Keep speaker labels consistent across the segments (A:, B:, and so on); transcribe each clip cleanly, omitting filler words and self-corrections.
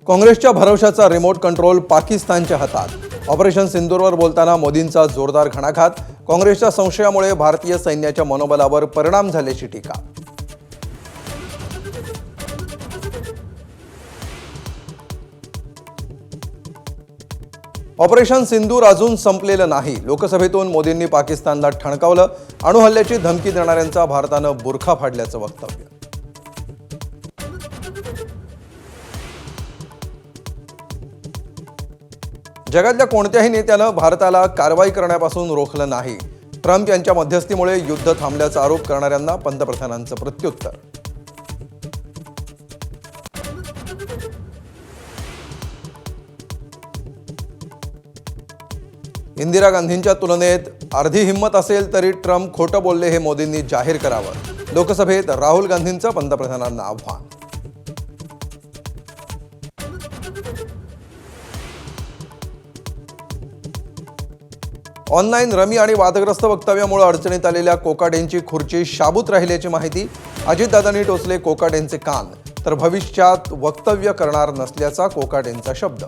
A: काँग्रेसच्या भरवशाचा remote control पाकिस्तानच्या हातात। ऑपरेशन सिंदूरवर बोलताना मोदींचा जोरदार घणाघात। काँग्रेसच्या संशयामुळे भारतीय सैन्याच्या मनोबलावर परिणाम झाल्याची टीका। ऑपरेशन सिंदूर अजून संपलेलं नाही। लोकसभेतून मोदींनी पाकिस्तानला ठणकावलं। अणुहल्ल्याची धमकी देणाऱ्यांचा भारतानं बुरखा फाडल्याचं वक्तव्य। जगातल्या कोणत्याही नेत्यानं भारताला कारवाई करण्यापासून रोखलं नाही। ट्रम्प यांच्या मध्यस्थीमुळे युद्ध थांबल्याचा आरोप करणाऱ्यांना पंतप्रधानांचं प्रत्युत्तर। इंदिरा गांधींच्या तुलनेत अर्धी हिंमत असेल तरी ट्रम्प खोटं बोलले हे मोदींनी जाहीर करावं। लोकसभेत राहुल गांधींचं पंतप्रधानांना आव्हान। ऑनलाईन रमी आणि वादग्रस्त वक्तव्यामुळे अडचणीत आलेल्या कोकाटेंची खुर्ची शाबूत राहिल्याची माहिती। अजितदादांनी टोचले कोकाटेंचे कान, तर भविष्यात वक्तव्य करणार नसल्याचा कोकाटेंचा शब्द।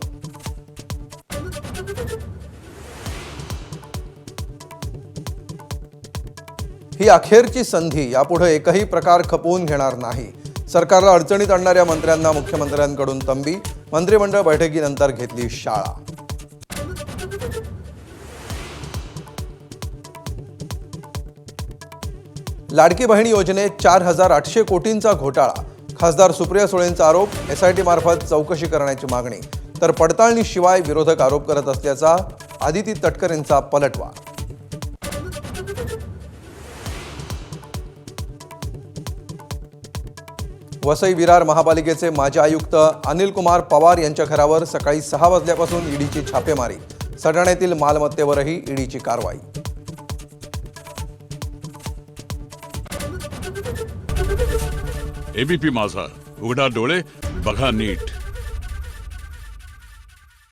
A: ही अखेरची संधी, यापुढे एकही प्रकार खपवून घेणार नाही। सरकारला अडचणीत आणणाऱ्या मंत्र्यांना मुख्यमंत्र्यांकडून तंबी। मंत्रिमंडळ बैठकीनंतर घेतली शाळा। लाडकी बहिणी योजनेत 4,800 कोटींचा घोटाळा। खासदार सुप्रिया सुळेंचा आरोप। SIT मार्फत चौकशी करण्याची मागणी, तर पडताळणीशिवाय विरोधक आरोप करत असल्याचा आदिती तटकरेंचा पलटवार। वसई विरार महापालिकेचे माजी आयुक्त अनिल कुमार पवार यांच्या घरावर सकाळी 6 वाजल्यापासून ईडीची छापेमारी। सटाण्यातील मालमत्तेवरही ईडीची कारवाई।
B: ABP माझा, उघडा डोळे बघा नीट।